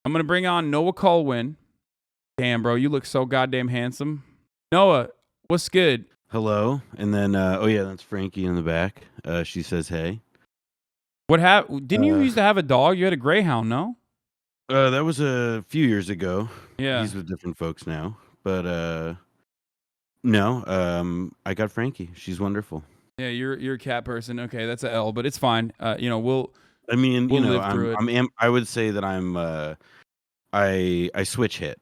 I'm going to bring on Noah Kulwin. Damn, bro, you look so goddamn handsome. Noah, what's good? Hello, and then that's Frankie in the back. She says hey. What happened? Didn't you used to have a dog? You had a greyhound, no? That was a few years ago. Yeah. He's with different folks now, but no, I got Frankie. She's wonderful. Yeah, you're a cat person. Okay, that's a L, but it's fine. We'll live through it. I would say that I switch hit.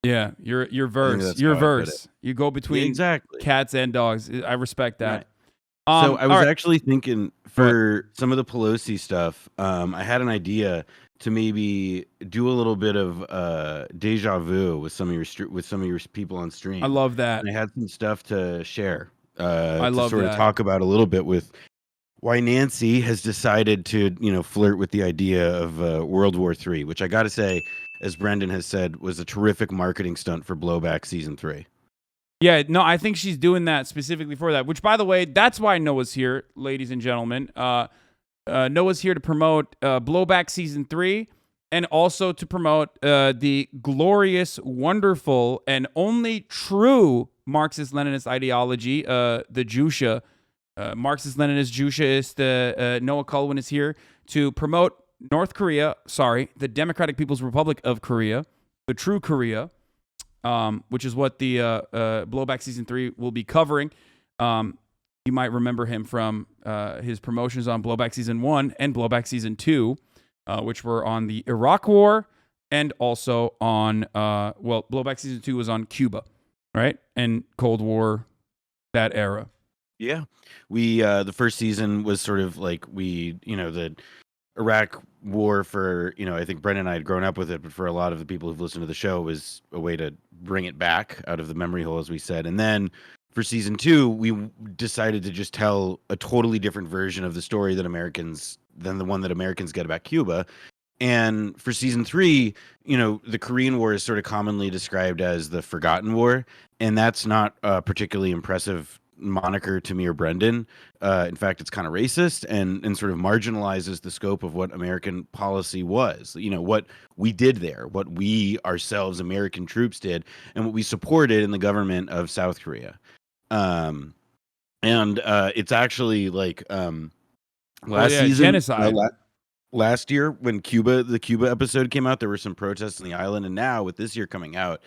Yeah, you're verse. You're verse. You go between exactly cats and dogs. I respect that. Right. So I was actually thinking for some of the Pelosi stuff, I had an idea to maybe do a little bit of deja vu with some of your people on stream. I love that. And I had some stuff to share. I to love sort that. of talk about a little bit with why Nancy has decided to flirt with the idea of World War III, which I got to say, as Brendan has said, was a terrific marketing stunt for Blowback season 3. Yeah, no, I think she's doing that specifically for that, which, by the way, that's why Noah's here, ladies and gentlemen. Noah's here to promote Blowback Season 3 and also to promote the glorious, wonderful, and only true Marxist-Leninist ideology, the Jusha. Marxist-Leninist Jushaist Noah Kulwin is here to promote the Democratic People's Republic of Korea, the true Korea, which is what the Blowback Season 3 will be covering. You might remember him from his promotions on Blowback Season 1 and Blowback Season 2, which were on the Iraq War and also on, Blowback Season 2 was on Cuba, right? And Cold War, that era. Yeah. We, the first season was sort of like the Iraq War for, I think Brendan and I had grown up with it, but for a lot of the people who've listened to the show, it was a way to bring it back out of the memory hole, as we said. And then for season 2, we decided to just tell a totally different version of the story than the one that Americans get about Cuba. And for season 3, the Korean War is sort of commonly described as the forgotten war. And that's not a particularly impressive moniker to me or Brendan. In fact, it's kind of racist and sort of marginalizes the scope of what American policy was, what we did there, what we ourselves, American troops did, and what we supported in the government of South Korea. And it's actually like last season, genocide. Last year when the Cuba episode came out, there were some protests on the island, and now with this year coming out,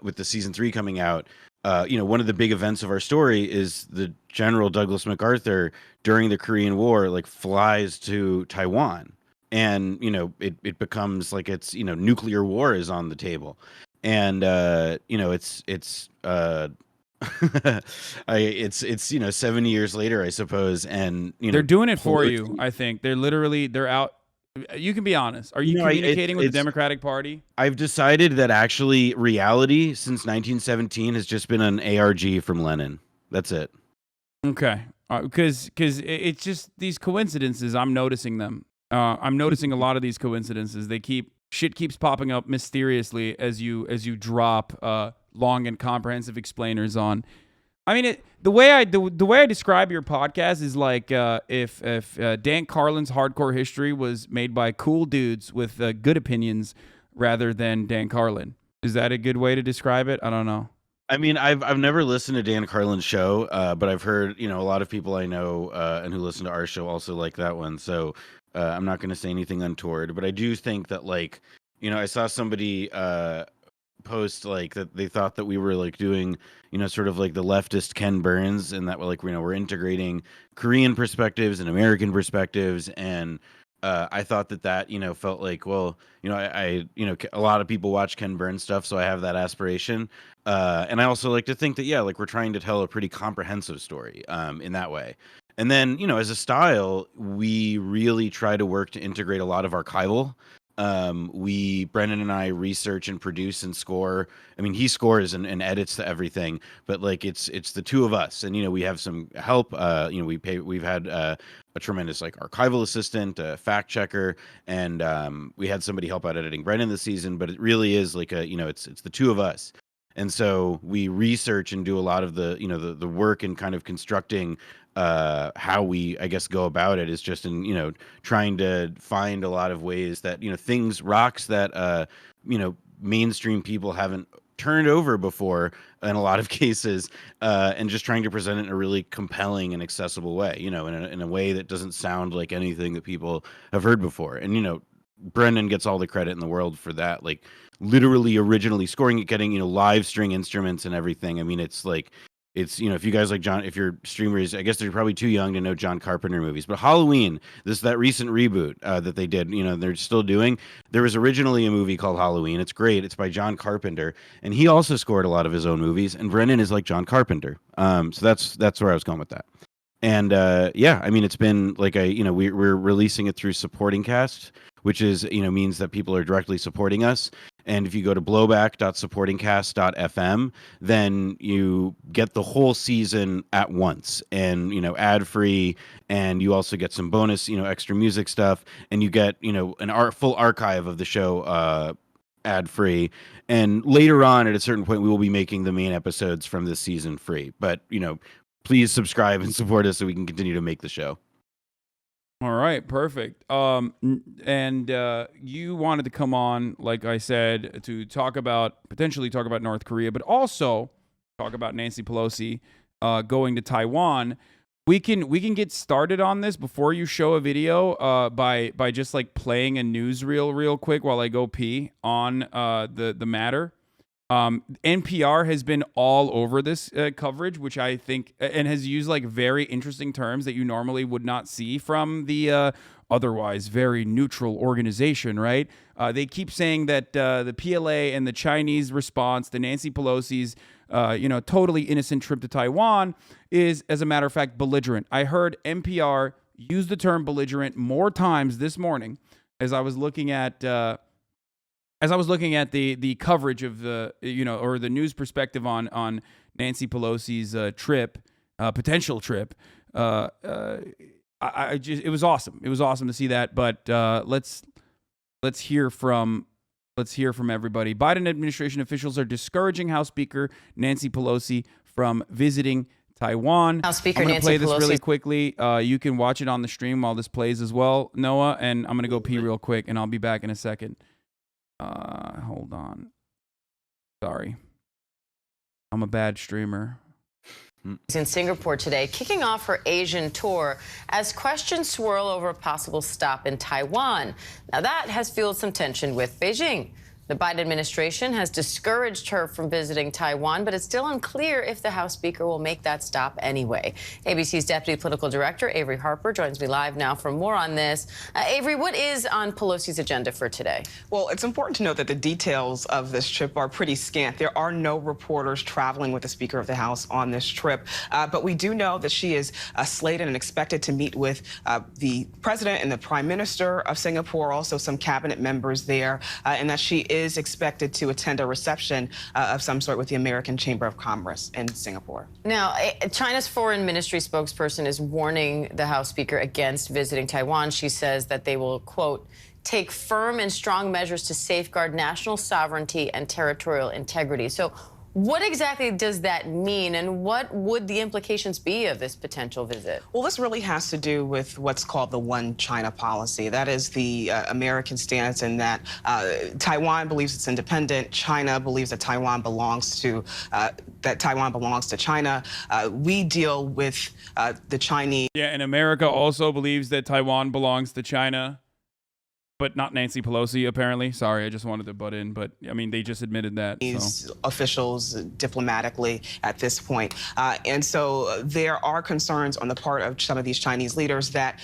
with the season 3 coming out, one of the big events of our story is the General Douglas MacArthur during the Korean War, flies to Taiwan, and it becomes like it's nuclear war is on the table, and it's 70 years later, I suppose, and they're doing it for you. I think they're out. You can be honest. Are you communicating with the Democratic Party? I've decided that actually reality since 1917 has just been an ARG from Lenin. That's it. Okay. Because it's just these coincidences. I'm noticing them. I'm noticing a lot of these coincidences. Shit keeps popping up mysteriously as you drop long and comprehensive explainers on. I mean, the way I describe your podcast is like if Dan Carlin's Hardcore History was made by cool dudes with good opinions rather than Dan Carlin. Is that a good way to describe it? I don't know. I mean, I've never listened to Dan Carlin's show, but I've heard a lot of people I know and who listen to our show also like that one. So I'm not going to say anything untoward, but I do think that I saw somebody post that they thought that we were doing sort of like the leftist Ken Burns, and that we're integrating Korean perspectives and American perspectives, and I thought that felt like, well, I a lot of people watch Ken Burns stuff, so I have that aspiration, and I also like to think that we're trying to tell a pretty comprehensive story in that way. And then as a style, we really try to work to integrate a lot of archival. Brendan and I research and produce and score. I mean, he scores and edits to everything, but it's the two of us, and we have some help. We've had a tremendous archival assistant, a fact checker, and we had somebody help out editing Brendan this season. But it really is it's the two of us. And so we research and do a lot of the, the work and kind of constructing how we, I guess, go about it is just in, trying to find a lot of ways that, rocks that, mainstream people haven't turned over before in a lot of cases, and just trying to present it in a really compelling and accessible way, in a way that doesn't sound like anything that people have heard before. And, Brendan gets all the credit in the world for that. Like literally originally scoring it, getting, live string instruments and everything. I mean, it's like, if you guys like if you're streamers, I guess they're probably too young to know John Carpenter movies, but Halloween, that recent reboot that they did, they're still doing. There was originally a movie called Halloween. It's great. It's by John Carpenter, and he also scored a lot of his own movies. And Brendan is like John Carpenter. So that's where I was going with that. And yeah, I mean, it's been like we're releasing it through supporting cast, which is means that people are directly supporting us. And if you go to blowback.supportingcast.fm, then you get the whole season at once, and ad free, and you also get some bonus extra music stuff, and you get full archive of the show ad free. And later on, at a certain point, we will be making the main episodes from this season free. But please subscribe and support us so we can continue to make the show. All right, perfect. And you wanted to come on, like I said, to potentially talk about North Korea, but also talk about Nancy Pelosi going to Taiwan. We can get started on this before you show a video by just like playing a newsreel real quick while I go pee on the matter. NPR has been all over this coverage, which I think, and has used like very interesting terms that you normally would not see from the otherwise very neutral organization, right? They keep saying that the PLA and the Chinese response to Nancy Pelosi's, totally innocent trip to Taiwan is, as a matter of fact, belligerent. I heard NPR use the term belligerent more times this morning as I was looking at. As I was looking at the coverage of the or the news perspective on Nancy Pelosi's potential trip, it was awesome. It was awesome to see that. But let's hear from everybody. Biden administration officials are discouraging House Speaker Nancy Pelosi from visiting Taiwan. House Speaker I'm going to Nancy play this Pelosi. really quickly. You can watch it on the stream while this plays as well, Noah. And I'm going to go pee real quick, and I'll be back in a second. Hold on. Sorry. I'm a bad streamer. She's in Singapore today, kicking off her Asian tour as questions swirl over a possible stop in Taiwan. Now that has fueled some tension with Beijing. The Biden administration has discouraged her from visiting Taiwan, but it's still unclear if the House Speaker will make that stop anyway. ABC's Deputy Political Director, Avery Harper, joins me live now for more on this. Avery, what is on Pelosi's agenda for today? Well, it's important to note that the details of this trip are pretty scant. There are no reporters traveling with the Speaker of the House on this trip, but we do know that she is slated and expected to meet with the President and the Prime Minister of Singapore, also some cabinet members there, and that she is expected to attend a reception of some sort with the American Chamber of Commerce in Singapore. Now, China's foreign ministry spokesperson is warning the House Speaker against visiting Taiwan. She says that they will, quote, take firm and strong measures to safeguard national sovereignty and territorial integrity. So what exactly does that mean, and what would the implications be of this potential visit? Well, this really has to do with what's called the One China policy. That is the American stance in that Taiwan believes it's independent. China believes that Taiwan belongs to China. We deal with the Chinese. Yeah, and America also believes that Taiwan belongs to China. But not Nancy Pelosi, apparently. Sorry, I just wanted to butt in. But, I mean, they just admitted that. These officials diplomatically at this point. And so there are concerns on the part of some of these Chinese leaders that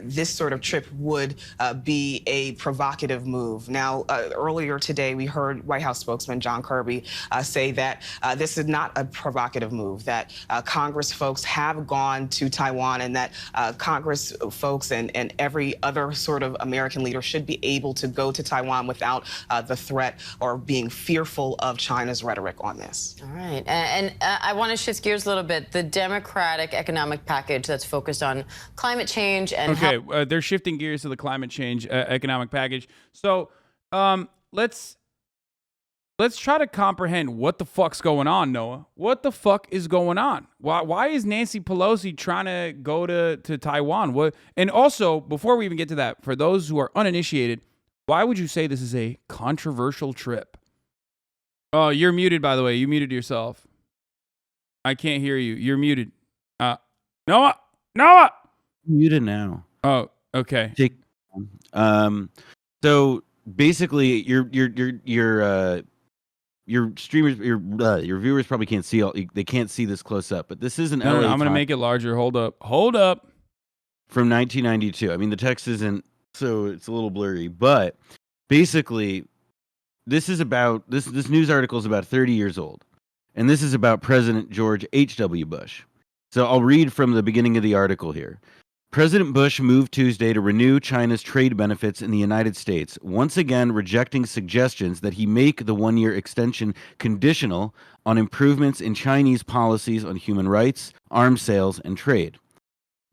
this sort of trip would be a provocative move. Now, earlier today, we heard White House spokesman John Kirby say that this is not a provocative move, that Congress folks have gone to Taiwan, and that Congress folks and every other sort of American leader should be able to go to Taiwan without the threat or being fearful of China's rhetoric on this. All right. And I want to shift gears a little bit. The Democratic economic package that's focused on climate change and... Okay, they're shifting gears to the climate change economic package. So let's let's try to comprehend what the fuck's going on, Noah. What the fuck is going on? Why is Nancy Pelosi trying to go to Taiwan? What? And also, before we even get to that, for those who are uninitiated, why would you say this is a controversial trip? Oh, you're muted, by the way. You muted yourself. I can't hear you. You're muted. Noah. Muted now. Oh, okay. So basically, your streamers, your viewers probably can't see they can't see this close up, but this is an No, LA I'm gonna make it larger. Hold up. From 1992. I mean, the text isn't, so it's a little blurry, but basically, this news article is about 30 years old, and this is about President George H.W. Bush. So I'll read from the beginning of the article here. President Bush moved Tuesday to renew China's trade benefits in the United States, once again rejecting suggestions that he make the one-year extension conditional on improvements in Chinese policies on human rights, arms sales, and trade.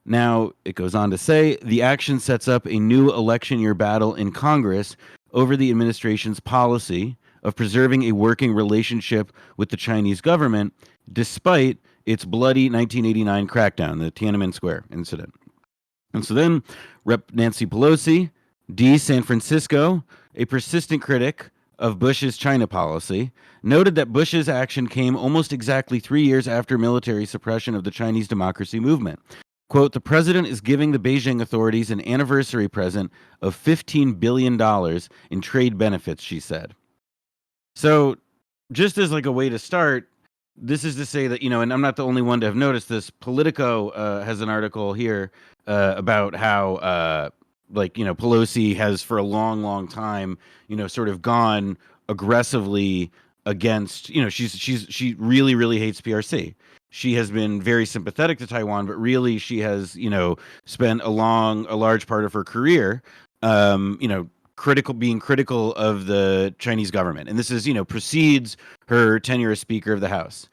Now, it goes on to say, the action sets up a new election year battle in Congress over the administration's policy of preserving a working relationship with the Chinese government, despite its bloody 1989 crackdown, the Tiananmen Square incident. And so then, Rep. Nancy Pelosi, D. San Francisco, a persistent critic of Bush's China policy, noted that Bush's action came almost exactly 3 years after military suppression of the Chinese democracy movement. Quote, the president is giving the Beijing authorities an anniversary present of $15 billion in trade benefits, she said. So just as like a way to start, this is to say that, and I'm not the only one to have noticed this. Politico has an article here about how, Pelosi has for a long, long time, sort of gone aggressively against, she really, really hates PRC. She has been very sympathetic to Taiwan, but really she has, spent a large part of her career, being critical of the Chinese government. And this is, precedes her tenure as Speaker of the House.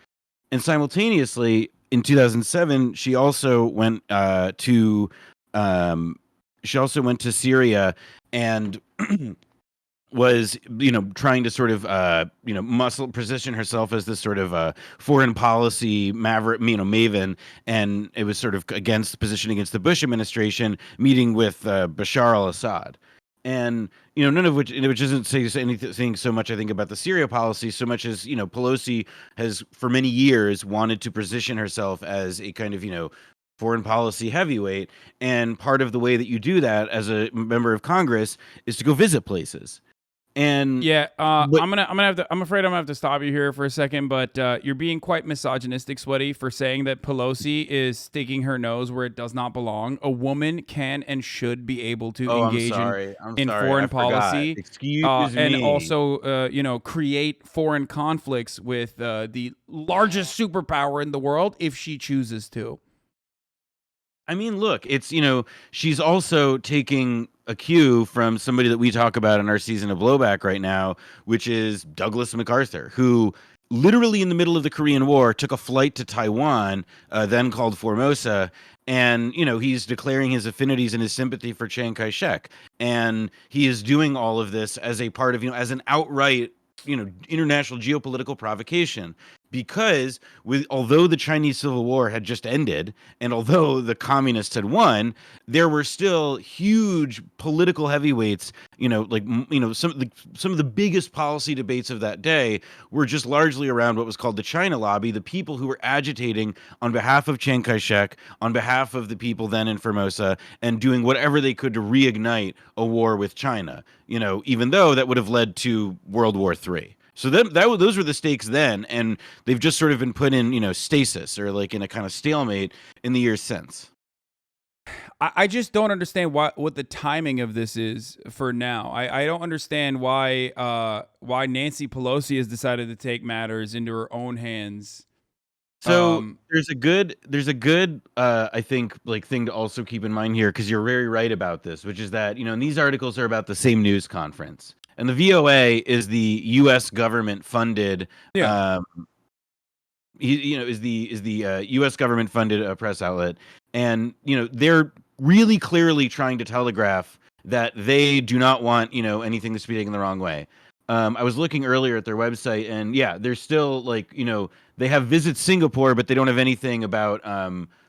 And simultaneously, in 2007, she also went to Syria and was, trying to sort of, position herself as this sort of foreign policy maverick, maven. And it was sort of against the position against the Bush administration, meeting with Bashar al-Assad. And, none of which isn't saying anything so much, I think, about the Syria policy, so much as, Pelosi has for many years wanted to position herself as a kind of, foreign policy heavyweight. And part of the way that you do that as a member of Congress is to go visit places. And yeah, I'm afraid I'm gonna have to stop you here for a second, but you're being quite misogynistic, Sweaty, for saying that Pelosi is sticking her nose where it does not belong. A woman can and should be able to engage in foreign policy, Excuse me. and also, create foreign conflicts with the largest superpower in the world if she chooses to. I mean, look, it's, she's also taking a cue from somebody that we talk about in our season of Blowback right now, which is Douglas MacArthur, who literally in the middle of the Korean War took a flight to Taiwan, then called Formosa, and, he's declaring his affinities and his sympathy for Chiang Kai-shek. And he is doing all of this as a part of, as an outright, international geopolitical provocation. Because although the Chinese Civil War had just ended, and although the communists had won, there were still huge political heavyweights. Some of the biggest policy debates of that day were just largely around what was called the China lobby, the people who were agitating on behalf of Chiang Kai-shek, on behalf of the people then in Formosa, and doing whatever they could to reignite a war with China. Even though that would have led to World War III. So those were the stakes then, and they've just sort of been put in, stasis or like in a kind of stalemate in the years since. I just don't understand what the timing of this is for now. I don't understand why Nancy Pelosi has decided to take matters into her own hands. So there's a good I think like thing to also keep in mind here, because you're very right about this, which is that and these articles are about the same news conference. And the VOA is the U.S. government funded, is the U.S. government funded press outlet, and they're really clearly trying to telegraph that they do not want anything to be taken the wrong way. I was looking earlier at their website, and yeah, they're still like, they have Visit Singapore, but they don't have anything about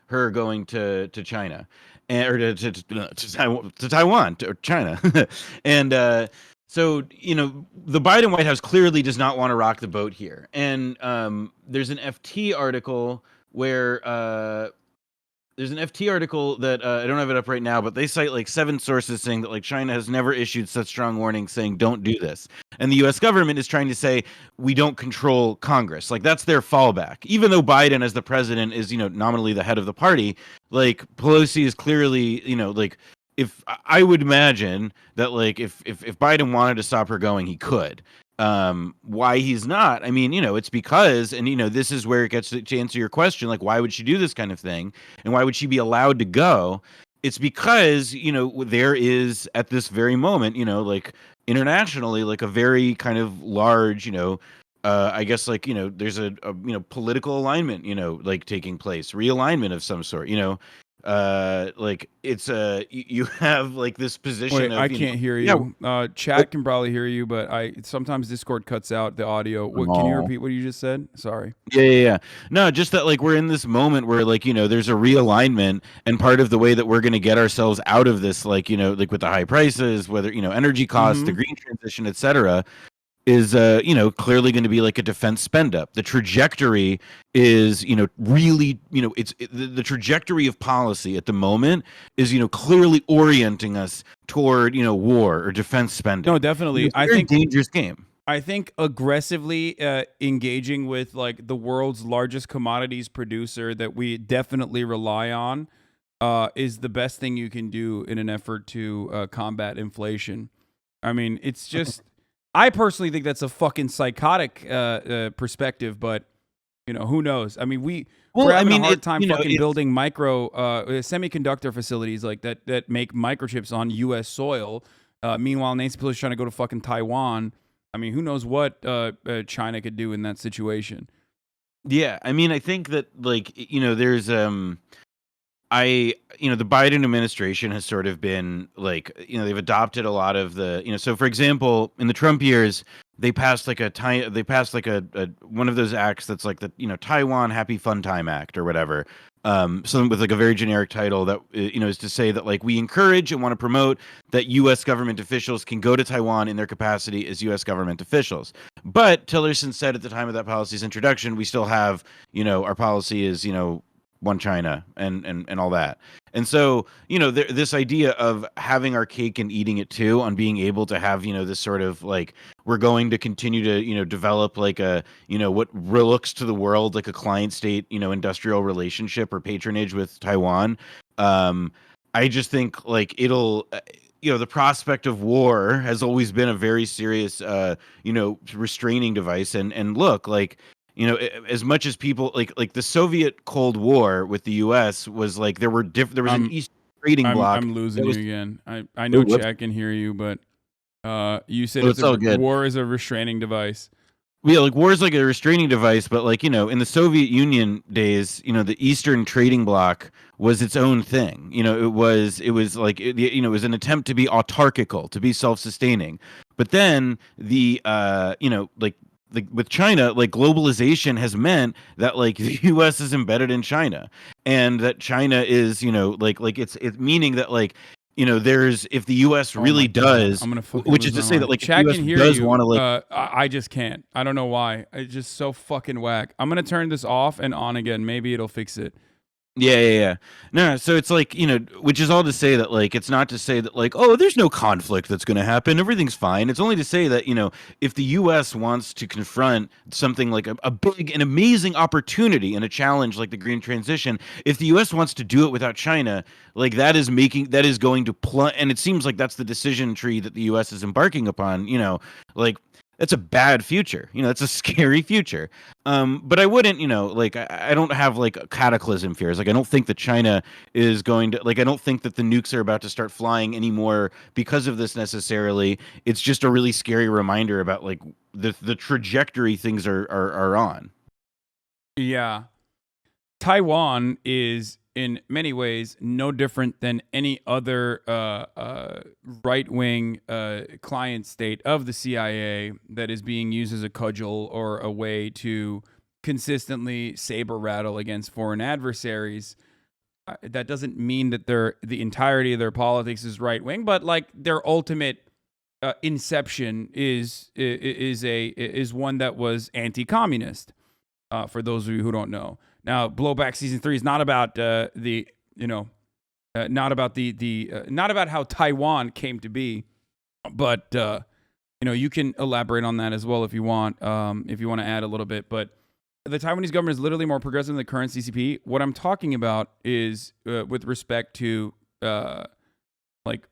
her going to China, and, or to Taiwan or China, and so the Biden White House clearly does not want to rock the boat here, and there's an FT article where there's an FT article that I don't have it up right now, but they cite like 7 sources saying that like China has never issued such strong warnings saying don't do this. And the US government is trying to say we don't control Congress. Like that's their fallback. Even though Biden as the president is, nominally the head of the party, like Pelosi is clearly, like if I would imagine that like if Biden wanted to stop her going, he could. Why he's not, I mean, it's because, and this is where it gets to answer your question, like why would she do this kind of thing and why would she be allowed to go? It's because there is at this very moment, like internationally, like a very kind of large, I guess like there's a political alignment, like taking place, realignment of some sort, like it's you have like this position. Wait, of, I can't hear you. Chat can probably hear you, but sometimes Discord cuts out the audio. Can you repeat what you just said? Sorry. Yeah. No, just that like we're in this moment where like there's a realignment, and part of the way that we're going to get ourselves out of this, like like with the high prices, whether energy costs, the green transition, etc., is clearly going to be like a defense spend up. The trajectory is really the trajectory of policy at the moment is clearly orienting us toward war or defense spending. No, definitely. It's a very dangerous game. I think aggressively engaging with like the world's largest commodities producer that we definitely rely on is the best thing you can do in an effort to combat inflation. I mean, it's just. I personally think that's a fucking psychotic perspective, but who knows? I mean, we're having a hard time building micro semiconductor facilities like that make microchips on U.S. soil. Meanwhile, Nancy Pelosi's trying to go to fucking Taiwan. I mean, who knows what China could do in that situation? Yeah, I mean, I think that like there's the Biden administration has sort of been like, they've adopted a lot of the, so for example, in the Trump years, they passed like a one of those acts that's like the, Taiwan Happy Fun Time Act or whatever. Something with like a very generic title that, is to say that like we encourage and want to promote that U.S. government officials can go to Taiwan in their capacity as U.S. government officials. But Tillerson said at the time of that policy's introduction, we still have, our policy is, one China and all that. And so, this idea of having our cake and eating it too, on being able to have, this sort of like, we're going to continue to, develop like a, what looks to the world like a client state, industrial relationship or patronage with Taiwan. I just think like it'll, the prospect of war has always been a very serious, restraining device. And look, like, as much as people like the Soviet Cold War with the U.S. was like there was an East trading bloc. I'm losing you again. I know Chad can hear you, but you said war is a restraining device. Yeah, like war is like a restraining device, but like in the Soviet Union days, the Eastern trading bloc was its own thing. It was like it was an attempt to be autarchical, to be self-sustaining. But then the with China, like globalization has meant that like the U.S. is embedded in China, and that China is, like it's meaning that like, there's if the U.S. really does, which is to say that like Chad the US can hear does you. want to like, I just can't. I don't know why. It's just so fucking whack. I'm gonna turn this off and on again. Maybe it'll fix it. Yeah. No, so it's like, which is all to say that like it's not to say that like, oh, there's no conflict that's going to happen, everything's fine. It's only to say that, if the US wants to confront something like a big and amazing opportunity and a challenge like the green transition, if the US wants to do it without China, like that is going to plunge, and it seems like that's the decision tree that the US is embarking upon, like that's a bad future. That's a scary future. But I wouldn't, like I don't have like cataclysm fears. Like I don't think that China is going to, like I don't think that the nukes are about to start flying anymore because of this necessarily. It's just a really scary reminder about like the trajectory things are on. Yeah. Taiwan is in many ways no different than any other right-wing client state of the CIA that is being used as a cudgel or a way to consistently saber rattle against foreign adversaries. That doesn't mean that the entirety of their politics is right-wing, but like their ultimate inception is one that was anti-communist. For those of you who don't know, now Blowback season 3 is not about not about how Taiwan came to be, but you can elaborate on that as well if you want to add a little bit. But the Taiwanese government is literally more progressive than the current CCP. What I'm talking about is with respect to like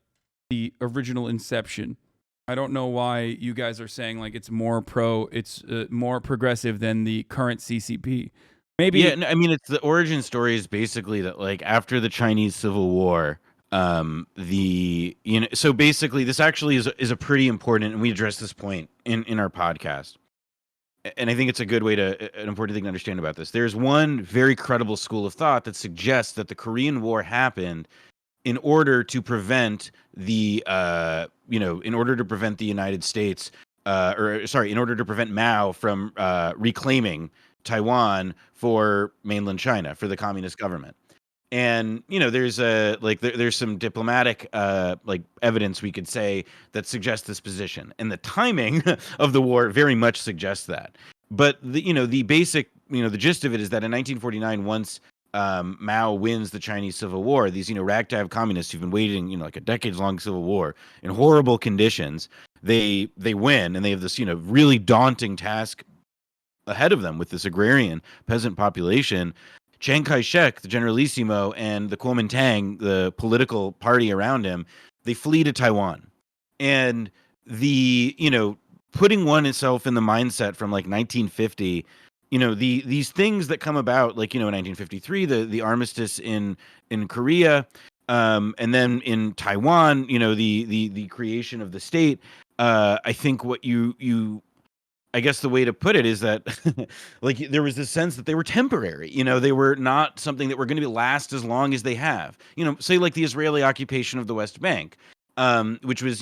the original inception. I don't know why you guys are saying like it's more progressive than the current CCP. Maybe. Yeah, I mean, it's the origin story is basically that like after the Chinese Civil War, so basically this actually is a pretty important, and we address this point in our podcast. And I think it's a good way an important thing to understand about this. There's one very credible school of thought that suggests that the Korean War happened in order to prevent in order to prevent the United States, in order to prevent Mao from reclaiming Taiwan for mainland China, for the communist government. And, there's some diplomatic, evidence we could say that suggests this position. And the timing of the war very much suggests that. But, the basic, the gist of it is that in 1949, once Mao wins the Chinese Civil War, these, ragtag communists who've been waiting, like a decades-long civil war in horrible conditions, they win, and they have this, really daunting task ahead of them with this agrarian peasant population. Chiang Kai-shek, the Generalissimo, and the Kuomintang, the political party around him, they flee to Taiwan. And putting oneself in the mindset from like 1950, these things that come about, like, in 1953, the armistice in Korea, and then in Taiwan, the creation of the state. I think what I guess the way to put it is that like there was this sense that they were temporary, they were not something that were going to last as long as they have, say like the Israeli occupation of the West Bank, which was,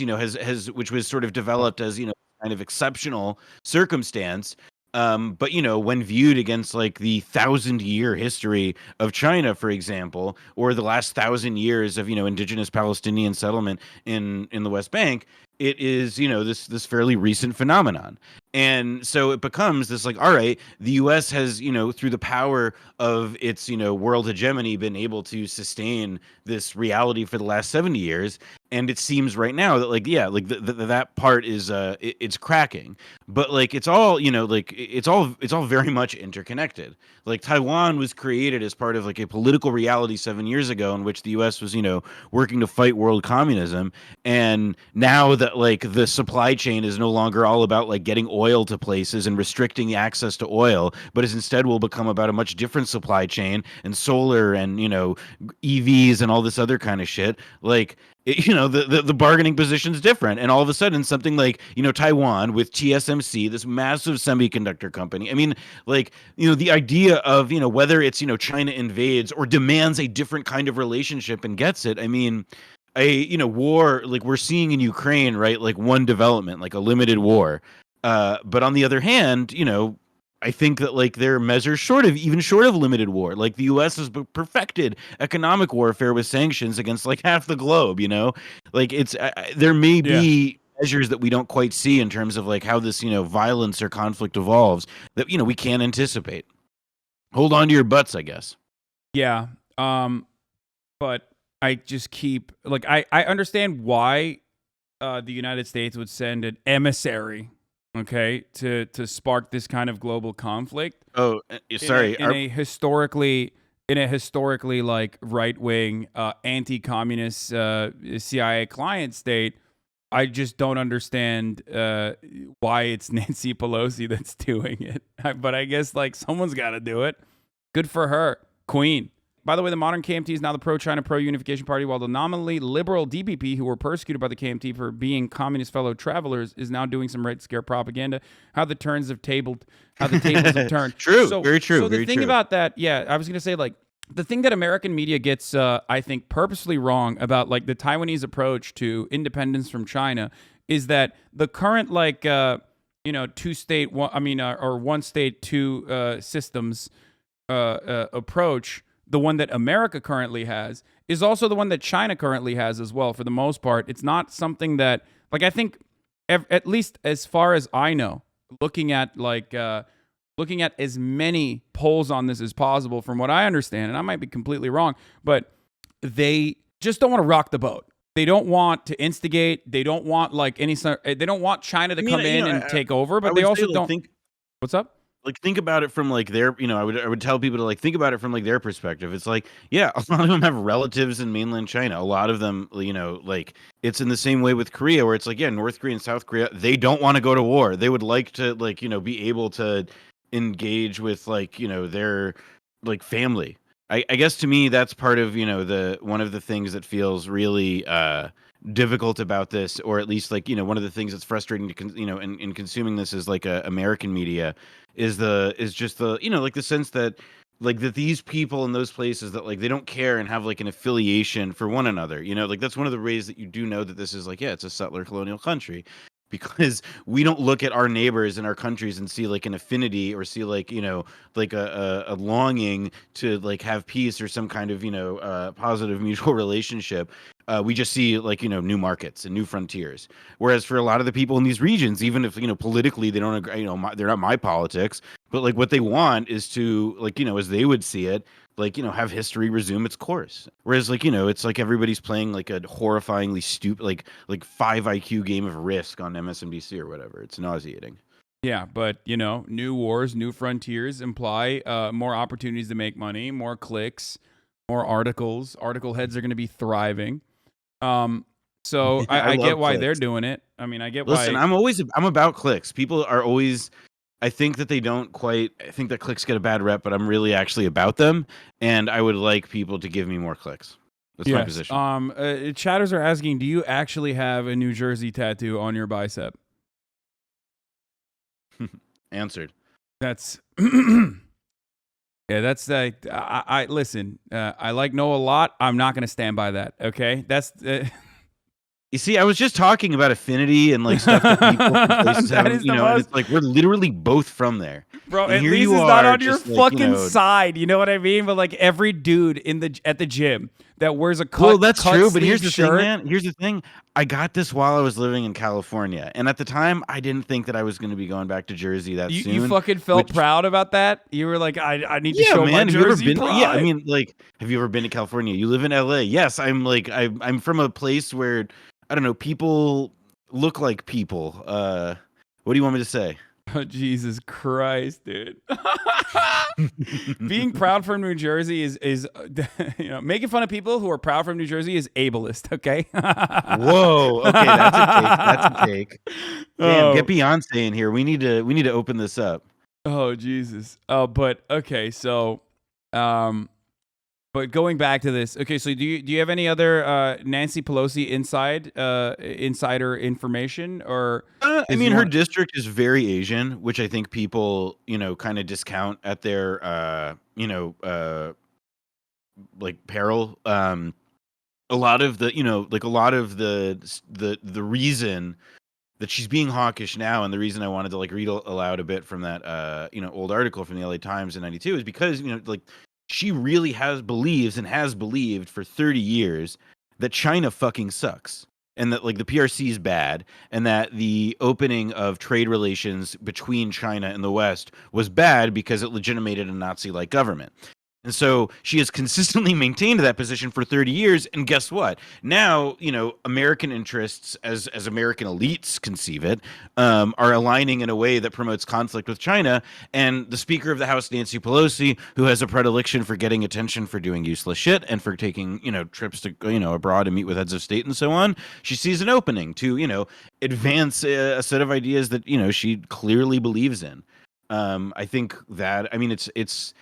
which was sort of developed as, kind of exceptional circumstance. But, when viewed against like the 1,000-year history of China, for example, or the last 1,000 years of, indigenous Palestinian settlement in the West Bank, it is, this fairly recent phenomenon. And so it becomes this like, all right, the U.S. has, through the power of its, world hegemony, been able to sustain this reality for the last 70 years. And it seems right now that like, yeah, like that part is it's cracking, but like it's all, it's all very much interconnected. Like Taiwan was created as part of like a political reality 7 years ago in which the U.S. was, working to fight world communism. And now that like the supply chain is no longer all about like getting oil to places and restricting access to oil, but is instead will become about a much different supply chain and solar and, EVs and all this other kind of shit. Like, the bargaining position is different. And all of a sudden something like, Taiwan with TSMC, this massive semiconductor company. I mean, like, the idea of, whether it's, China invades or demands a different kind of relationship and gets it. I mean, war like we're seeing in Ukraine, right? Like one development, like a limited war. But on the other hand, I think that like there are measures short of limited war. Like the U.S. has perfected economic warfare with sanctions against like half the globe. Like it's there may be measures that we don't quite see in terms of like how this violence or conflict evolves that we can't anticipate. Hold on to your butts, I guess. Yeah. But I just keep like I understand why the United States would send an emissary. Okay, to spark this kind of global conflict. Oh, sorry. In a historically like right-wing, anti-communist CIA client state, I just don't understand why it's Nancy Pelosi that's doing it. But I guess like someone's got to do it. Good for her, Queen. By the way, the modern KMT is now the pro-China, pro-unification party, while the nominally liberal DPP, who were persecuted by the KMT for being communist fellow travelers, is now doing some Red Scare propaganda. How the tables have turned. True, very true. So very the thing true. about that, I was going to say, like, the thing that American media gets, I think, purposely wrong about like the Taiwanese approach to independence from China is that the current like two state, or one state, two systems approach, the one that America currently has, is also the one that China currently has as well. For the most part, it's not something that like I think, at least as far as I know, looking at as many polls on this as possible, from what I understand, and I might be completely wrong, but they just don't want to rock the boat. They don't want to instigate. They don't want they don't want China to come in and take over, but they also don't think. What's up? Like, think about it from like their, I would tell people to like think about it from like their perspective. It's like, yeah, a lot of them have relatives in mainland China. A lot of them, like it's in the same way with Korea, where it's like, yeah, North Korea and South Korea, they don't want to go to war. They would like to be able to engage with their like family. I guess to me that's part of the one of the things that feels really difficult about this, or at least one of the things that's frustrating to in consuming this is like American media is just the like the sense that that these people in those places that they don't care and have like an affiliation for one another. That's one of the ways that you do know that this is it's a settler colonial country, because we don't look at our neighbors in our countries and see like an affinity or see a longing to have peace or some kind of positive mutual relationship. We just see new markets and new frontiers. Whereas for a lot of the people in these regions, even if politically they don't agree, they're not my politics, but what they want is to as they would see it, have history resume its course. Whereas it's like everybody's playing like a horrifyingly stupid like 5 IQ game of Risk on MSNBC or whatever. It's nauseating. Yeah, but new wars, new frontiers imply more opportunities to make money, more clicks, more articles. Article heads are going to be thriving. So I get why they're doing it. I mean, I get why. Listen, I'm about clicks. People are always. I think that they don't quite. I think that clicks get a bad rep, but I'm really actually about them, and I would like people to give me more clicks. That's my position. Chatters are asking, do you actually have a New Jersey tattoo on your bicep? Answered. That's yeah. That's I listen. I like Noah a lot. I'm not going to stand by that. Okay, that's. You see, I was just talking about affinity and stuff that people from places have, and it's we're literally both from there. Bro, at least it's not on your fucking side. You know what I mean? But every dude at the gym that wears a that's true. But here's the thing, man. Here's the thing. I got this while I was living in California, and at the time, I didn't think that I was going to be going back to Jersey that soon. You fucking felt proud about that? You were like, I need to show my Jersey pride. Yeah, I mean, have you ever been to California? You live in LA. Yes, I'm I'm from a place where I don't know, people look like people. What do you want me to say? Oh, Jesus Christ, dude. Being proud from New Jersey is making fun of people who are proud from New Jersey is ableist, okay? Whoa, okay, that's a take. Damn, get Beyonce in here. We need to open this up. Oh, Jesus. But okay, so but going back to this, okay, so do you have any other Nancy Pelosi insider information, or? I mean, her district is very Asian, which I think people kind of discount at their peril. A lot of the reason that she's being hawkish now, and the reason I wanted to read aloud a bit from that old article from the LA Times in '92 is because she really has believed for 30 years that China fucking sucks, and that the PRC is bad, and that the opening of trade relations between China and the West was bad because it legitimated a Nazi-like government. And so she has consistently maintained that position for 30 years. And guess what? Now, American interests, as American elites conceive it, are aligning in a way that promotes conflict with China. And the Speaker of the House, Nancy Pelosi, who has a predilection for getting attention for doing useless shit and for taking, trips to, abroad and meet with heads of state and so on, she sees an opening to, advance a set of ideas that, she clearly believes in. I think that, I mean, it's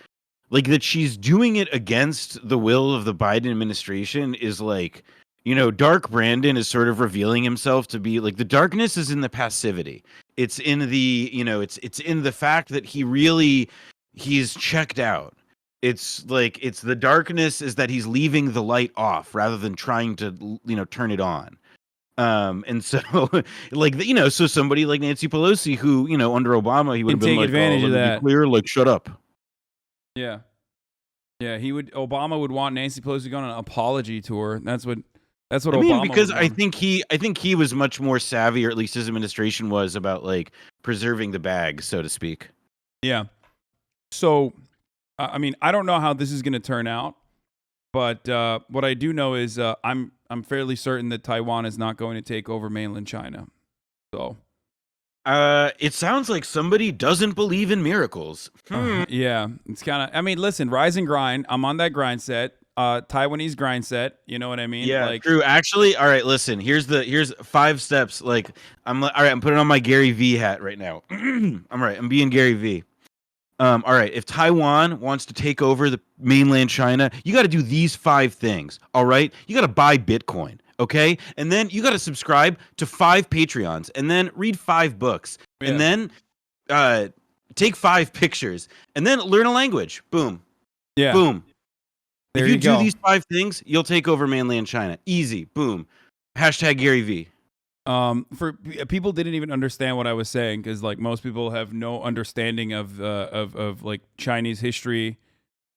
that she's doing it against the will of the Biden administration is Dark Brandon is sort of revealing himself to be the darkness is in the passivity. It's in the, it's in the fact that he's checked out. it's like it's the darkness is that he's leaving the light off rather than trying to turn it on. And so like so somebody like Nancy Pelosi, who under Obama he would have been take like, advantage oh, of let me that. be clear, like shut up. Yeah. Yeah, Obama would want Nancy Pelosi to go on an apology tour. That's what Obama because would I want. think he was much more savvy, or at least his administration was, about like preserving the bag, so to speak. Yeah. So, I mean, I don't know how this is going to turn out, but what I do know is I'm fairly certain that Taiwan is not going to take over mainland China. So, it sounds like somebody doesn't believe in miracles. yeah, it's kind of. I mean, listen, rise and grind. I'm on that grind set. Taiwanese grind set. You know what I mean? Yeah, like, true. Actually, all right. Listen, here's 5 steps. Like, all right. I'm putting on my Gary V hat right now. I'm being Gary V. All right. If Taiwan wants to take over the mainland China, you got to do these 5 things. All right. You got to buy Bitcoin. Okay. And then you got to subscribe to 5 Patreons, and then read 5 books, Yeah. and then take 5 pictures, and then learn a language. Boom. yeah. Boom. There If you you do go. these 5 things, you'll take over mainland China. Easy. Boom. Hashtag Gary V. For people didn't even understand what I was saying, because like most people have no understanding of like Chinese history,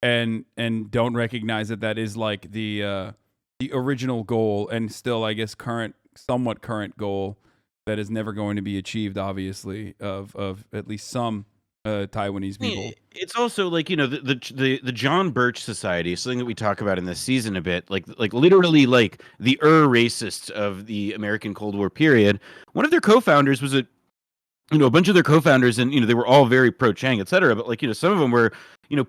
and don't recognize that is like the original goal, and still I guess somewhat current goal that is never going to be achieved, obviously, of at least some Taiwanese people. It's also like the John Birch Society, something that we talk about in this season a bit, like literally like the racists of the American Cold War period. One of their co-founders was a bunch of their co-founders, and they were all very pro Chang, etc. But like some of them were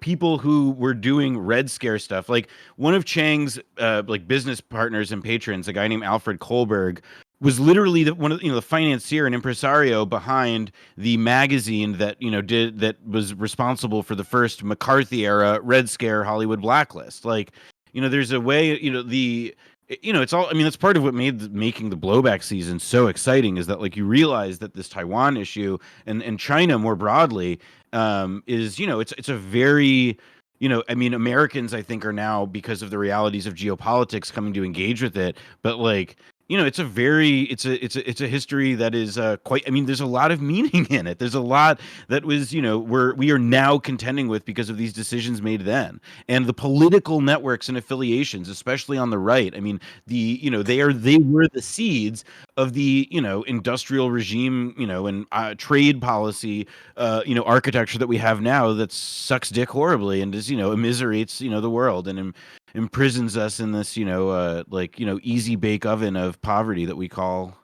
people who were doing Red Scare stuff. Like one of Chang's like business partners and patrons, a guy named Alfred Kohlberg, was literally one of the financier and impresario behind the magazine that that was responsible for the first McCarthy era Red Scare Hollywood blacklist. Like there's a way it's all. I mean, that's part of what made making the Blowback season so exciting, is that like you realize that this Taiwan issue and China more broadly is it's a very I mean, Americans I think are now, because of the realities of geopolitics, coming to engage with it, but like it's a history that is quite. I mean, there's a lot of meaning in it. There's a lot that was we are now contending with because of these decisions made then, and the political networks and affiliations, especially on the right. I mean, they were the seeds of the industrial regime and trade policy architecture that we have now, that sucks dick horribly and is immiserates the world and imprisons us in this easy bake oven of poverty that we call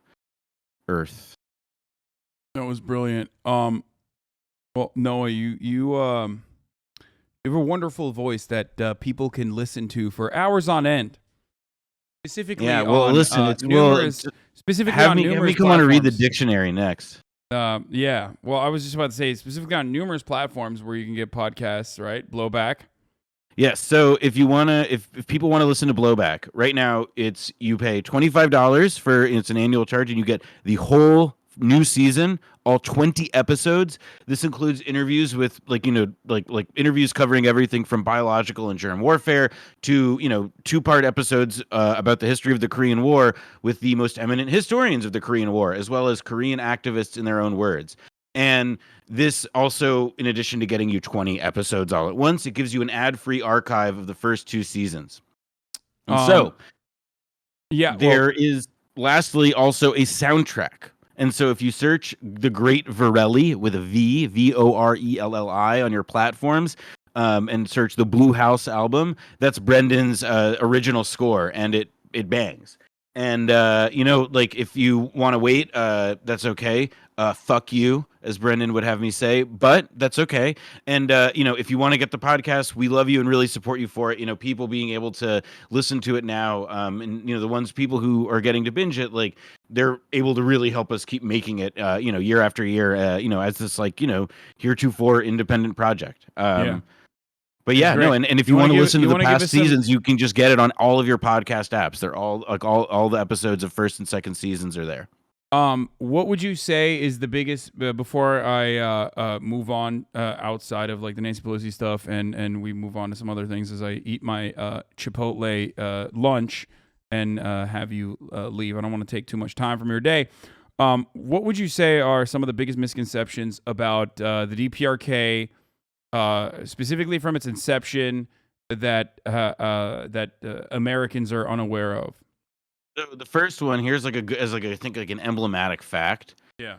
Earth. That was brilliant. Well, Noah, you have a wonderful voice that people can listen to for hours on end. Specifically, listen, it's numerous. Specifically have on me numerous come on and read the platforms. dictionary next. Yeah. Well, I was just about to say, specifically on numerous platforms where you can get podcasts, right? Blowback. Yes. So if people want to listen to Blowback right now, you pay $25 for it's an annual charge, and you get the whole new season, all 20 episodes. This includes interviews with like interviews covering everything from biological and germ warfare to 2-part episodes about the history of the Korean War with the most eminent historians of the Korean War, as well as Korean activists in their own words. And this also, in addition to getting you 20 episodes all at once, it gives you an ad-free archive of the first 2 seasons. And there is lastly also a soundtrack. And so if you search The Great Vorelli with a V, Vorelli on your platforms, and search the Blue House album, that's Brendan's original score, and it bangs. And like if you want to wait, that's okay. Fuck you, as Brendan would have me say, but that's okay. And if you want to get the podcast, we love you and really support you for it. People being able to listen to it now, and the people who are getting to binge it, like they're able to really help us keep making it, year after year, as this heretofore independent project. But yeah, no, and if you want to listen to the past seasons, you can just get it on all of your podcast apps. They're all all the episodes of first and second seasons are there. What would you say is the biggest before I move on outside of like the Nancy Pelosi stuff and we move on to some other things as I eat my Chipotle lunch and have you leave. I don't want to take too much time from your day. What would you say are some of the biggest misconceptions about the DPRK, specifically from its inception, that Americans are unaware of? So the first one here's like I think like an emblematic fact. Yeah.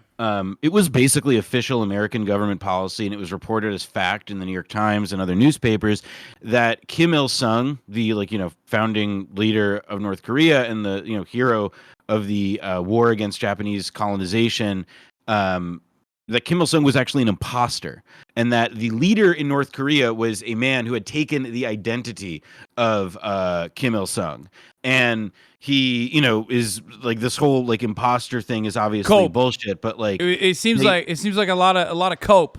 It was basically official American government policy, and it was reported as fact in the New York Times and other newspapers that Kim Il Sung, the founding leader of North Korea and the hero of the war against Japanese colonization, that Kim Il Sung was actually an imposter, and that the leader in North Korea was a man who had taken the identity of Kim Il Sung, and he, is like this whole like imposter thing is obviously Cope. bullshit. But like it seems like a lot of cope.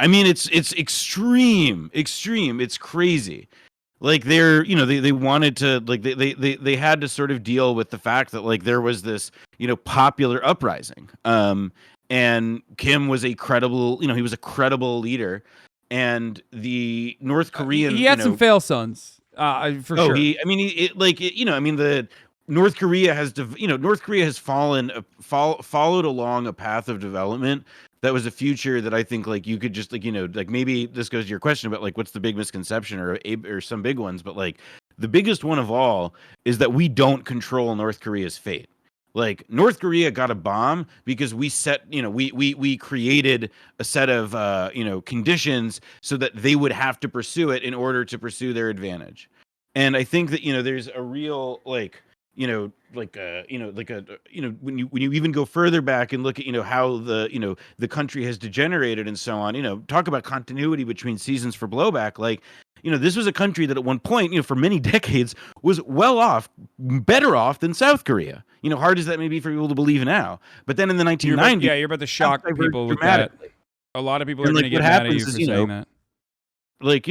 I mean, it's extreme. It's crazy. Like they wanted to like they had to sort of deal with the fact that like there was this popular uprising. And Kim was a credible, he was a credible leader, and the North Korean he had some fail sons. For sure. The North Korea has followed along a path of development that was a future that I think like you could just like maybe this goes to your question about like what's the big misconception or some big ones, but like the biggest one of all is that we don't control North Korea's fate. Like North Korea got a bomb because we created a set of conditions so that they would have to pursue it in order to pursue their advantage. And I think that there's a real when you even go further back and look at how the country has degenerated and so on, talk about continuity between seasons for Blowback. Like this was a country that at one point for many decades was better off than South Korea. Hard as that may be for people to believe now, but then in the 1990s, you're about to shock people with that. A lot of people are going to get mad at you for saying that. Like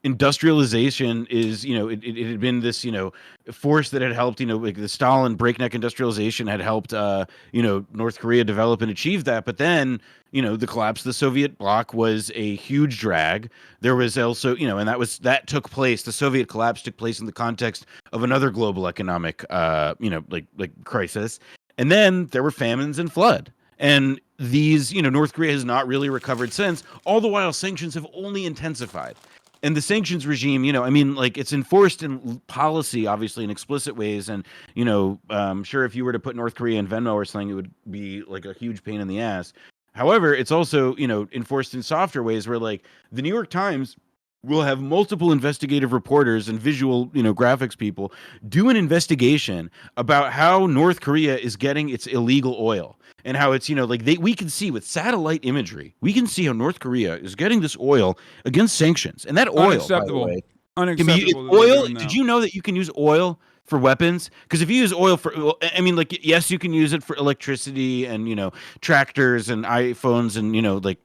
industrialization is it had been this force that had helped like the Stalin breakneck industrialization had helped North Korea develop and achieve that, but then the collapse of the Soviet bloc was a huge drag. There was also and that took place, the Soviet collapse took place in the context of another global economic crisis, and then there were famines and flood. And these, North Korea has not really recovered since, all the while sanctions have only intensified. And the sanctions regime, it's enforced in policy, obviously, in explicit ways. And, sure, if you were to put North Korea in Venmo or something, it would be like a huge pain in the ass. However, it's also, enforced in softer ways where, like, the New York Times will have multiple investigative reporters and visual, graphics people do an investigation about how North Korea is getting its illegal oil. And how it's, we can see with satellite imagery, we can see how North Korea is getting this oil against sanctions. And that oil, by the way, Unacceptable. oil. Did you know that you can use oil for weapons? Because if you use oil for, yes, you can use it for electricity and tractors and iPhones and like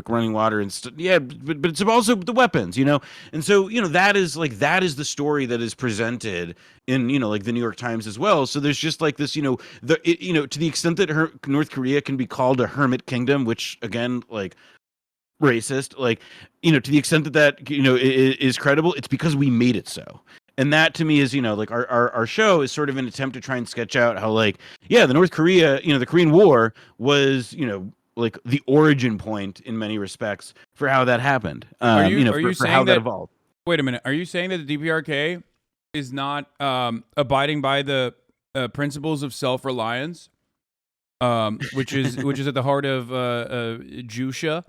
running water and stuff. Yeah, but it's also the weapons, And so that is the story that is presented in like the New York Times as well. So there's just like this to the extent that North Korea can be called a hermit kingdom, which again like racist, like to the extent that is credible, it's because we made it so. And that to me is, like our show is sort of an attempt to try and sketch out how like, yeah, the North Korea, the Korean War was, like the origin point in many respects for how that happened. Are you for saying how that evolved. Wait a minute. Are you saying that the DPRK is not abiding by the principles of self-reliance, which is at the heart of Jusha,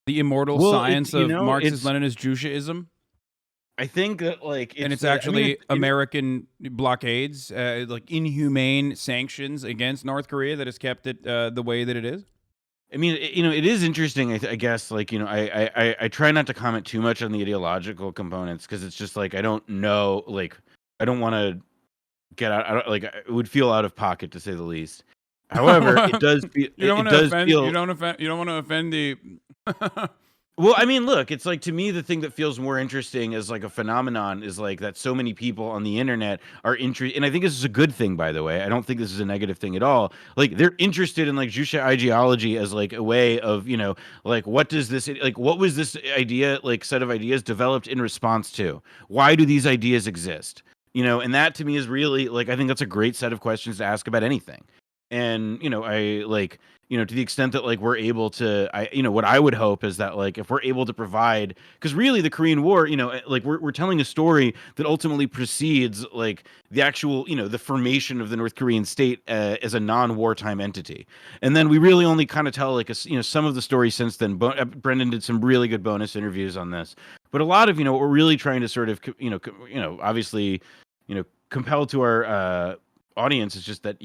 the immortal science of Marxist-Leninist Jushaism? I think that it's actually American blockades, like inhumane sanctions against North Korea that has kept it the way that it is. I mean, it is interesting. I guess, I try not to comment too much on the ideological components because it's just like I don't know, I don't want to get out. It would feel out of pocket to say the least. However, it does. You don't want to offend the. Well, I mean, look, it's like to me the thing that feels more interesting as like a phenomenon is like that so many people on the internet are interested, and I think this is a good thing, by the way. I don't think this is a negative thing at all. Like they're interested in like Jusha ideology as like a way of, like what was this idea, like set of ideas developed in response to? Why do these ideas exist? And that to me is really like I think that's a great set of questions to ask about anything. And I like to the extent that like we're able to what I would hope is that like if we're able to provide, because really the Korean War, like we're telling a story that ultimately precedes like the actual the formation of the North Korean state as a non-wartime entity, and then we really only kind of tell like some of the story since then. Brendan did some really good bonus interviews on this, but a lot of what we're really trying to sort of obviously compel to our audience is just that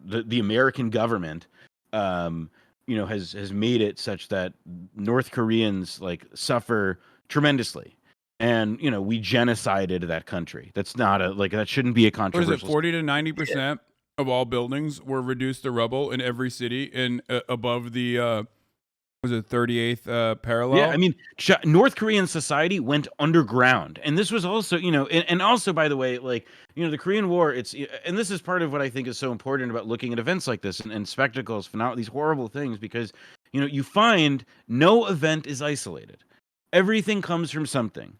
the American government, has made it such that North Koreans like suffer tremendously, and we genocided that country. That's not that shouldn't be a What is it? controversial. 40 to 90% of all buildings were reduced to rubble in every city in above the was it 38th parallel? Yeah, I mean, North Korean society went underground, and this was also, and also, by the way, like, the Korean War. And this is part of what I think is so important about looking at events like this and spectacles, these horrible things, because you find no event is isolated. Everything comes from something.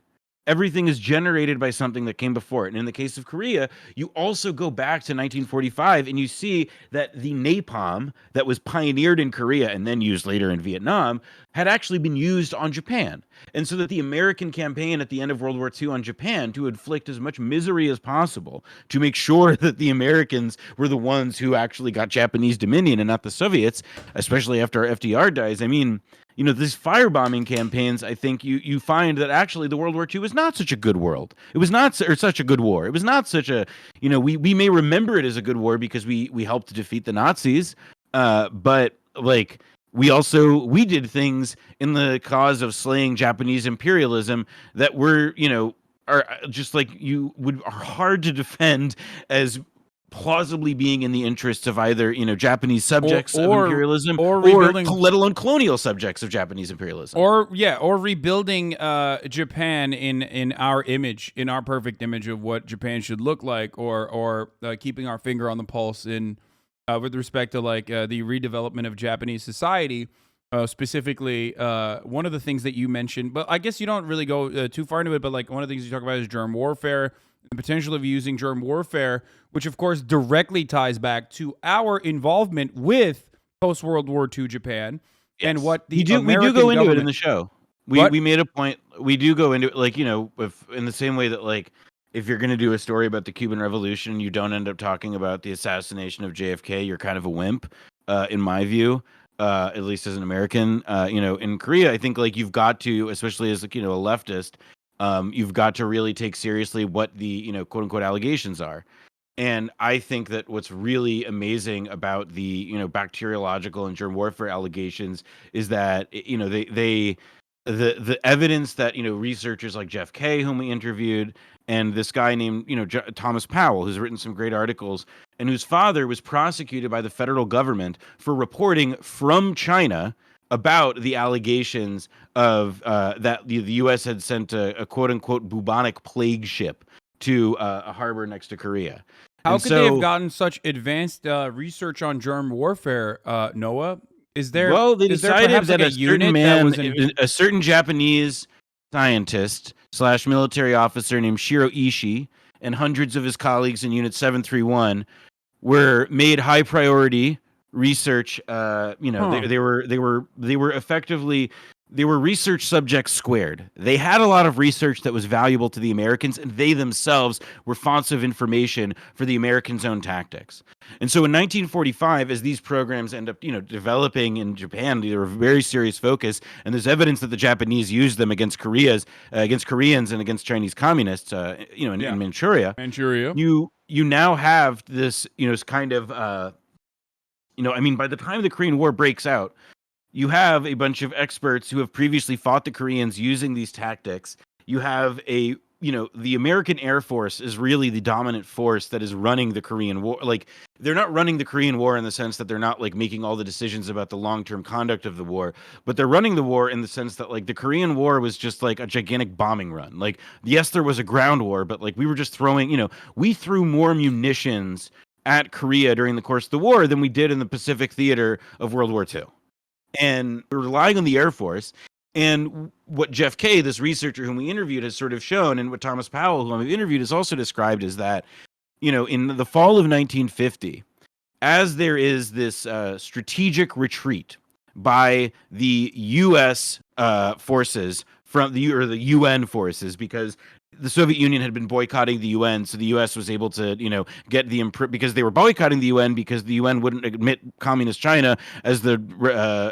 Everything is generated by something that came before it. And in the case of Korea, you also go back to 1945 and you see that the napalm that was pioneered in Korea and then used later in Vietnam had actually been used on Japan. And so that the American campaign at the end of World War II on Japan to inflict as much misery as possible to make sure that the Americans were the ones who actually got Japanese dominion and not the Soviets, especially after FDR dies. I mean, these firebombing campaigns, I think you find that actually the World War II was not such a good world. It was not such a good war. It was not such a, we may remember it as a good war because we helped to defeat the Nazis. But like we did things in the cause of slaying Japanese imperialism that were, are just like are hard to defend as plausibly being in the interests of either Japanese subjects of imperialism or let alone colonial subjects of Japanese imperialism, or rebuilding Japan in our image, in our perfect image of what Japan should look like, or keeping our finger on the pulse in with respect to like the redevelopment of Japanese society. Specifically, one of the things that you mentioned, but I guess you don't really go too far into it, but like one of the things you talk about is germ warfare, the potential of using germ warfare, which of course directly ties back to our involvement with post-World War II Japan. Yes. And what the American we do go into government... it in the show. We made a point. We do go into it, like, in the same way that, like, if you're going to do a story about the Cuban Revolution, you don't end up talking about the assassination of JFK, you're kind of a wimp, in my view. At least as an American, in Korea, I think like you've got to, especially as like, a leftist, you've got to really take seriously what the, quote unquote allegations are. And I think that what's really amazing about the, bacteriological and germ warfare allegations is that, the evidence that, researchers like Jeff Kay, whom we interviewed, and this guy named, Thomas Powell, who's written some great articles, and whose father was prosecuted by the federal government for reporting from China about the allegations of that the U.S. had sent a quote-unquote bubonic plague ship to a harbor next to Korea. How could they have gotten such advanced research on germ warfare, Noah? Is there? Well, they decided that like a certain man, a certain Japanese scientist / military officer named Shiro Ishii, and hundreds of his colleagues in Unit 731 were made high priority research. They were effectively research subjects squared. They had a lot of research that was valuable to the Americans, and they themselves were fonts of information for the Americans' own tactics. And so in 1945, as these programs end up, developing in Japan, they were a very serious focus, and there's evidence that the Japanese used them against Koreans and against Chinese communists, in Manchuria. You now have this, kind of, by the time the Korean War breaks out, you have a bunch of experts who have previously fought the Koreans using these tactics. You have a the American Air Force is really the dominant force that is running the Korean War. Like, they're not running the Korean War in the sense that they're not like making all the decisions about the long-term conduct of the war, but they're running the war in the sense that like the Korean War was just like a gigantic bombing run. Like, yes, there was a ground war, but like we were just throwing, we threw more munitions at Korea during the course of the war than we did in the Pacific theater of World War II. And we're relying on the Air Force. And what Jeff Kay, this researcher whom we interviewed, has sort of shown, and what Thomas Powell, whom we interviewed, has also described, is that, in the fall of 1950, as there is this strategic retreat by the U.S. Forces from the UN forces, because the Soviet Union had been boycotting the UN, so the U.S. was able to, get because they were boycotting the UN because the UN wouldn't admit communist China as the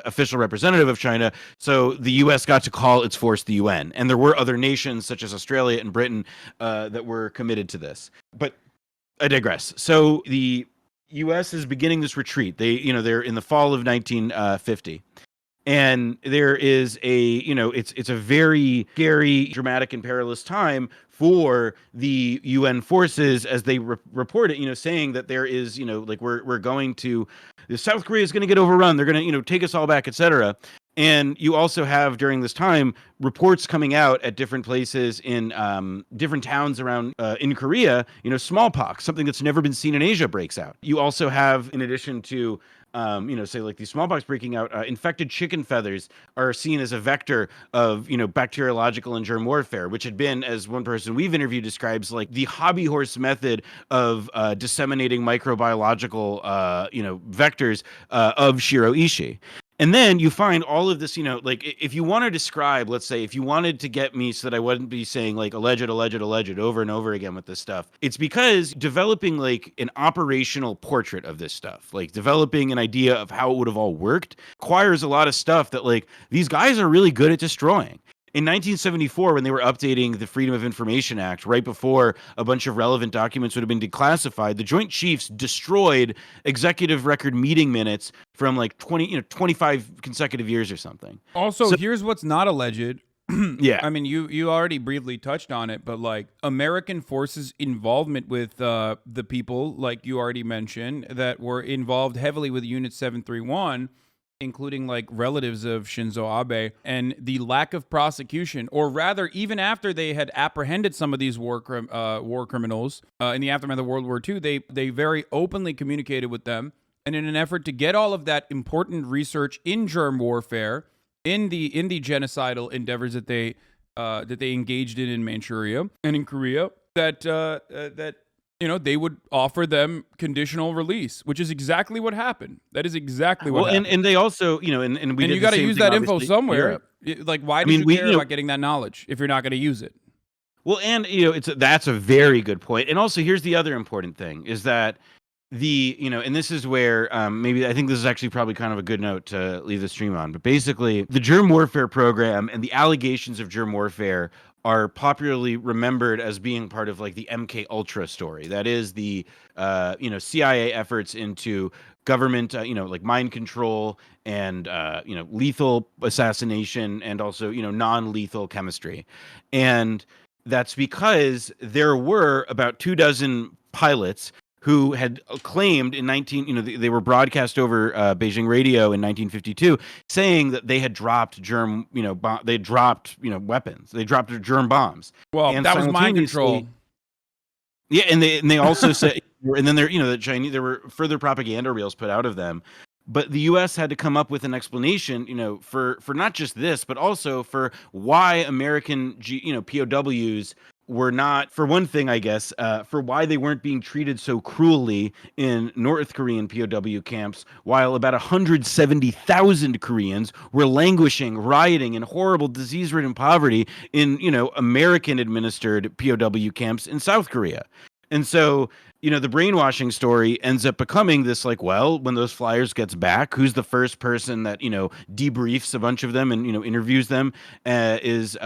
official representative of China. So the U.S. got to call its force the UN, and there were other nations such as Australia and Britain that were committed to this. But I digress. So the U.S. is beginning this retreat. They're in the fall of 1950. And there is it's a very scary, dramatic, and perilous time for the UN forces as they report it, saying that there is, we're going to, South Korea is going to get overrun. They're going to, take us all back, etc. And you also have during this time reports coming out at different places in different towns around in Korea, smallpox, something that's never been seen in Asia, breaks out. You also have, in addition to say like these smallpox breaking out, infected chicken feathers are seen as a vector of, bacteriological and germ warfare, which had been, as one person we've interviewed describes, like the hobby horse method of disseminating microbiological, vectors of Shiroishi. And then you find all of this, if you want to describe, let's say, if you wanted to get me so that I wouldn't be saying like alleged over and over again with this stuff, it's because developing like an operational portrait of this stuff, like developing an idea of how it would have all worked, requires a lot of stuff that like these guys are really good at destroying. In 1974, when they were updating the Freedom of Information Act, right before a bunch of relevant documents would have been declassified, the Joint Chiefs destroyed executive record meeting minutes from like 25 consecutive years or something. Also, here's what's not alleged. Yeah. I mean, you already briefly touched on it, but like American forces' involvement with the people, like you already mentioned, that were involved heavily with Unit 731, including like relatives of Shinzo Abe, and the lack of prosecution, or rather, even after they had apprehended some of these war criminals in the aftermath of World War II, they very openly communicated with them, and in an effort to get all of that important research in germ warfare, in the genocidal endeavors that they engaged in Manchuria and in Korea, that they would offer them conditional release, which is exactly what happened. That is exactly what happened. And they also, and we you got to use that info somewhere. Like, why do you care about getting that knowledge if you're not going to use it? Well, and that's a very good point. And also, here's the other important thing: is that and this is where maybe I think this is actually probably kind of a good note to leave the stream on. But basically, the germ warfare program and the allegations of germ warfare are popularly remembered as being part of like the MK Ultra story. That is the CIA efforts into government, like mind control and lethal assassination, and also non-lethal chemistry. And that's because there were about 24 pilots who had claimed in they were broadcast over Beijing radio in 1952, saying that they had dropped germ, they dropped, weapons, they dropped germ bombs. Well, and that was mind control. Yeah, and they also said, and then the Chinese, there were further propaganda reels put out of them. But the U.S. had to come up with an explanation, for not just this, but also for why American, POWs were not, for one thing, I guess, for why they weren't being treated so cruelly in North Korean POW camps, while about 170,000 Koreans were languishing, rioting, in horrible disease-ridden poverty in, American-administered POW camps in South Korea. And so, the brainwashing story ends up becoming this, like, well, when those flyers gets back, who's the first person that, debriefs a bunch of them and, interviews them is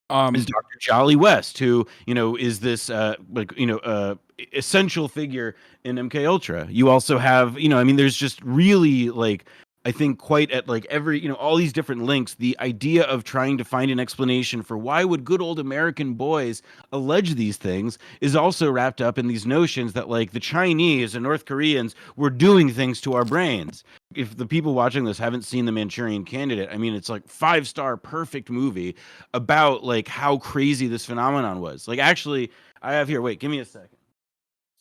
Dr. Jolly West, who, is this, essential figure in MK Ultra. You also have, there's just really, like, I think quite at like every, all these different links, the idea of trying to find an explanation for why would good old American boys allege these things is also wrapped up in these notions that like the Chinese and North Koreans were doing things to our brains. If the people watching this haven't seen The Manchurian Candidate, I mean, it's like 5-star perfect movie about like how crazy this phenomenon was. Like, actually, I have here, wait, give me a second.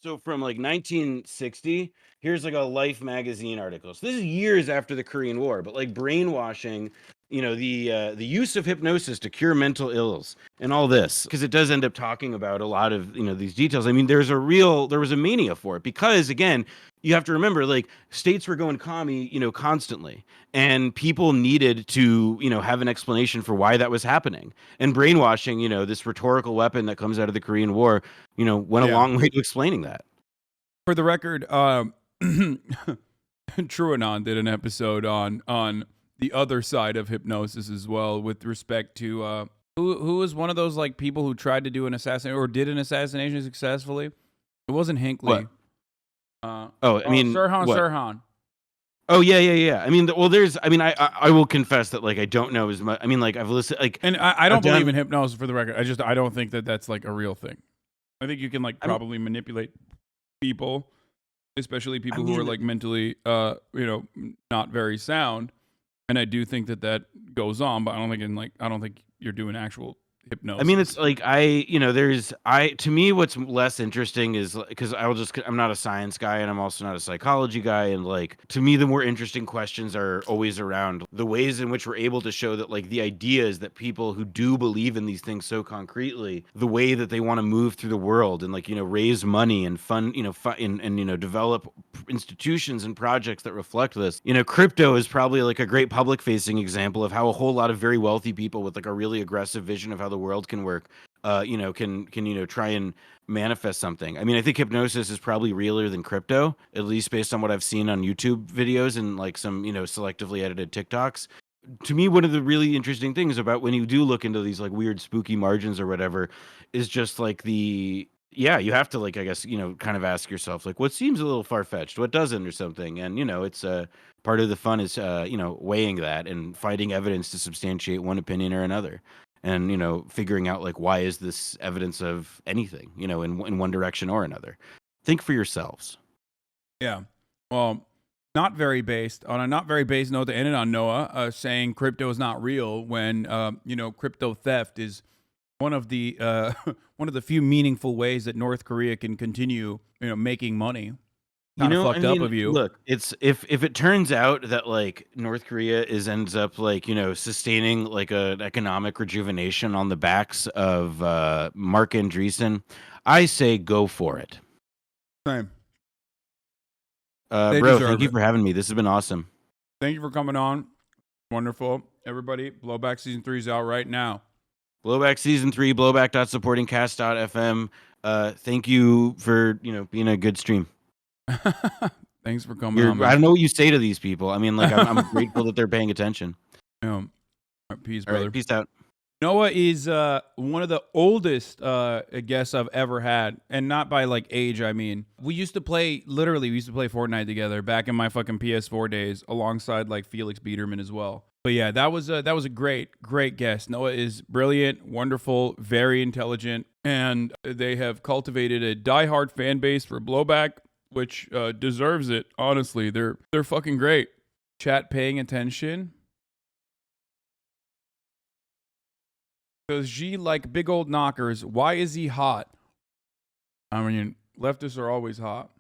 So from like 1960, here's like a Life magazine article. So this is years after the Korean War, but like brainwashing, the use of hypnosis to cure mental ills and all this, because it does end up talking about a lot of these details. I mean, there was a mania for it because, again, you have to remember, like, states were going commie, constantly, and people needed to have an explanation for why that was happening. And brainwashing, this rhetorical weapon that comes out of the Korean War, went a long way to explaining that. For the record, TrueAnon did an episode on the other side of hypnosis as well, with respect to who was one of those like people who tried to do an assassination or did an assassination successfully. It wasn't Hinckley. Sirhan. Oh yeah. I mean, I will confess that like I don't know as much. I mean, like I've listened, like, and I don't believe in hypnosis, for the record. I don't think that that's like a real thing. I think you can like probably manipulate people, especially people who are like mentally, not very sound. And I do think that goes on, but I don't think you're doing actual hypnosis. I mean, it's like to me, what's less interesting is because I'm not a science guy and I'm also not a psychology guy. And like, to me, the more interesting questions are always around the ways in which we're able to show that like the ideas that people who do believe in these things so concretely, the way that they want to move through the world and like, raise money and fund, and develop institutions and projects that reflect this. Crypto is probably like a great public facing example of how a whole lot of very wealthy people with like a really aggressive vision of how the world can work, can try and manifest something. I mean, I think hypnosis is probably realer than crypto, at least based on what I've seen on YouTube videos and like some, selectively edited TikToks. To me, one of the really interesting things about when you do look into these like weird spooky margins or whatever is just like you have to like, I guess, kind of ask yourself like what seems a little far-fetched, what doesn't or something. And, it's part of the fun is, weighing that and finding evidence to substantiate one opinion or another. And, figuring out like, why is this evidence of anything, in one direction or another? Think for yourselves. Yeah. Well, not very based note to end it on, Noah, saying crypto is not real when, crypto theft is one of the few meaningful ways that North Korea can continue, making money. Fucked up of you. Look, it's if it turns out that like North Korea ends up like sustaining like an economic rejuvenation on the backs of Mark Andreessen, I say go for it. Same. Bro, thank you for having me. This has been awesome. Thank you for coming on. Wonderful, everybody. Blowback season 3 is out right now. Blowback season 3. Blowback.supportingcast.fm. Thank you for being a good stream. Thanks for coming on, man. I don't know what you say to these people. I mean, like, I'm grateful that they're paying attention. Yeah. Peace, brother. All right, peace out. Noah is one of the oldest guests I've ever had, and not by like age. I mean, we used to play Fortnite together back in my fucking PS4 days, alongside like Felix Biederman as well. But yeah, that was a great guest. Noah is brilliant, wonderful, very intelligent, and they have cultivated a diehard fan base for Blowback, which deserves it. Honestly, they're fucking great. Chat paying attention. Does G like big old knockers? Why is he hot? I mean, leftists are always hot.